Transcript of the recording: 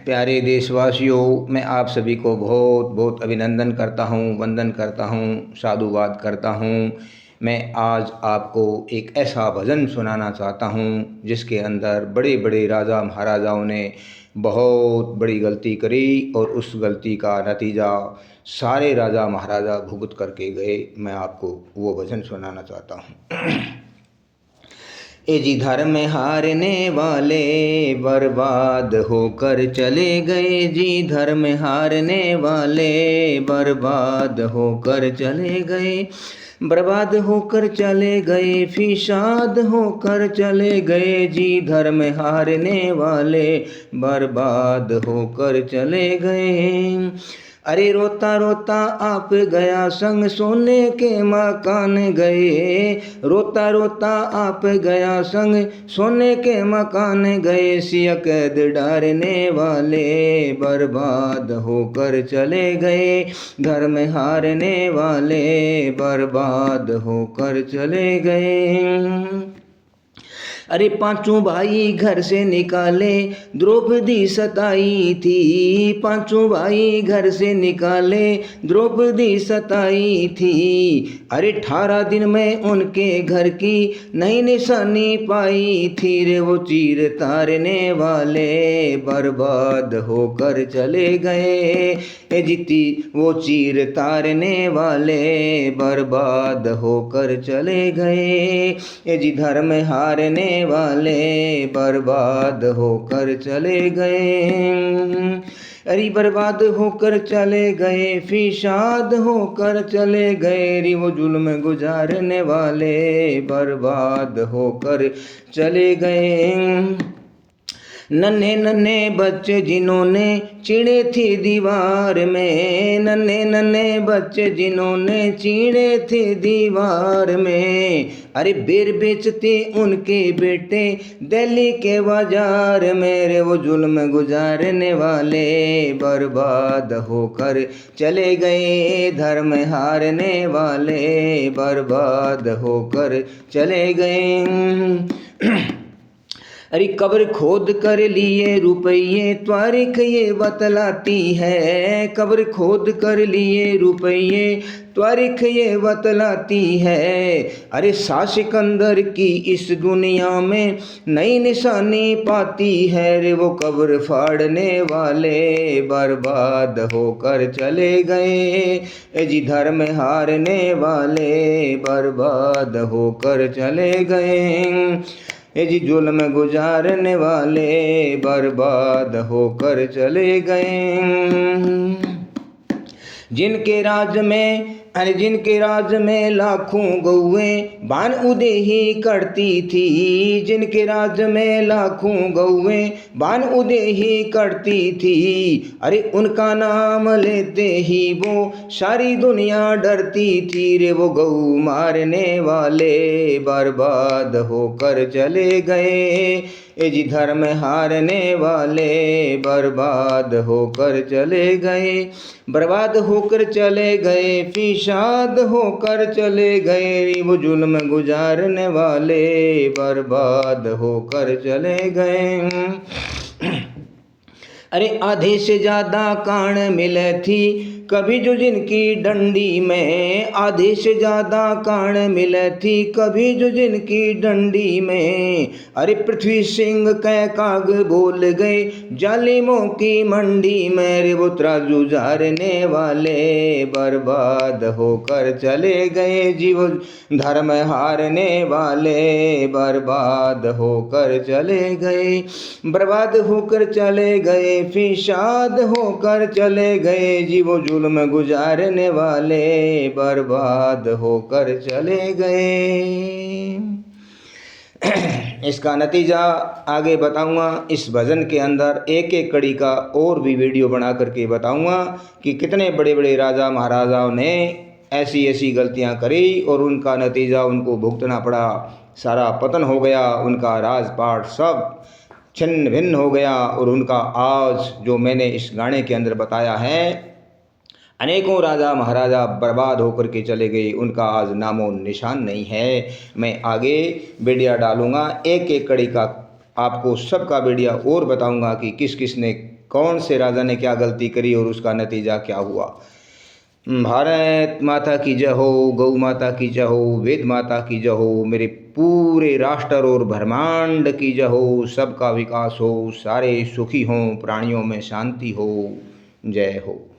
प्यारे देशवासियों, मैं आप सभी को बहुत बहुत अभिनंदन करता हूँ, वंदन करता हूँ, साधुवाद करता हूँ। मैं आज आपको एक ऐसा भजन सुनाना चाहता हूँ जिसके अंदर बड़े बड़े राजा महाराजाओं ने बहुत बड़ी गलती करी और उस गलती का नतीजा सारे राजा महाराजा भुगत करके गए। मैं आपको वो भजन सुनाना चाहता हूँ। ए जी धर्म हारने वाले बर्बाद होकर चले गए जी, धर्म हारने वाले बर्बाद होकर चले गए, बर्बाद होकर चले गए, फिसाद होकर चले गए जी, धर्म हारने वाले बर्बाद होकर चले गए। अरे रोता रोता आप गया संग सोने के मकान गए, रोता रोता आप गया संग सोने के मकान गए, सिया कैद डारने वाले बर्बाद होकर चले गए, धर्म हारने वाले बर्बाद होकर चले गए। अरे पांचों भाई घर से निकाले द्रौपदी सताई थी, पांचों भाई घर से निकाले द्रौपदी सताई थी। अरे 18 दिन में उनके घर की नई निशानी पाई थी रे, वो चीर तारने वाले बर्बाद होकर चले गए जीती, वो चीर तारने वाले बर्बाद होकर चले गए जी, धर्म हारने वाले बर्बाद होकर चले गए। अरे बर्बाद होकर चले गए, फिसाद होकर चले गए रे, वो जुल्म गुजारने वाले बर्बाद होकर चले गए। नन्हे नन्हे बच्चे जिन्होंने चिड़े थे दीवार में, नन्हे नन्हे बच्चे जिन्होंने चिड़े थे दीवार में, अरे बेर बेचते उनके बेटे दिल्ली के बाजार में रे, वो जुल्म गुजारने वाले बर्बाद होकर चले गए, धर्म हारने वाले बर्बाद होकर चले गए। अरे कब्र खोद कर लिए रुपये तारीख ये बतलाती है, कब्र खोद कर लिए रुपये तारीख ये बतलाती है। अरे शाह सिकंदर की इस दुनिया में नई निशानी पाती है रे, वो कब्र फाड़ने वाले बर्बाद होकर चले गए जी, धर्म हारने वाले बर्बाद होकर चले गए जी, जुल्म गुजारने वाले बर्बाद होकर चले गए। जिनके राज में अरे जिनके राज में लाखों गौएं बान उदेही करती थी, जिनके राज में लाखों गौएं बान उदेही करती थी, अरे उनका नाम लेते ही वो सारी दुनिया डरती थी रे, वो गौ मारने वाले बर्बाद होकर चले गए जी, धर्म हारने वाले बर्बाद होकर चले गए, बर्बाद होकर चले गए, फिसाद होकर चले गए, वो जुल्म गुजारने वाले बर्बाद होकर चले गए। अरे आधे से ज़्यादा कान मिले थी कभी जो जिनकी डंडी में, आधे से ज़्यादा कान मिले थी कभी जो जिनकी डंडी में, अरे पृथ्वी सिंह कह काग बोल गए जालिमों की मंडी में रे, वो तराजू झारने वाले बर्बाद होकर चले गए जी, वो धर्म हारने वाले बर्बाद होकर चले गए, बर्बाद होकर चले गए, फिसाद होकर चले गए जी, वो जुल्म गुजारने वाले बर्बाद होकर चले गए। इसका नतीजा आगे बताऊंगा। इस भजन के अंदर एक एक कड़ी का और भी वीडियो बना करके बताऊंगा कि कितने बड़े बड़े राजा महाराजाओं ने ऐसी ऐसी गलतियां करी और उनका नतीजा उनको भुगतना पड़ा। सारा पतन हो गया, उनका राजपाट सब छिन्न भिन्न हो गया और उनका आज जो मैंने इस गाने के अंदर बताया है, अनेकों राजा महाराजा बर्बाद होकर के चले गए, उनका आज नामो निशान नहीं है। मैं आगे वीडियो डालूंगा, एक एक कड़ी का आपको सबका वीडियो और बताऊंगा कि किस किस ने कौन से राजा ने क्या गलती करी और उसका नतीजा क्या हुआ। भारत माता की जय हो, गौ माता की जय हो, वेद माता की जय हो, मेरे पूरे राष्ट्र और ब्रह्मांड की जय हो। सबका विकास हो, सारे सुखी हों, प्राणियों में शांति हो। जय हो।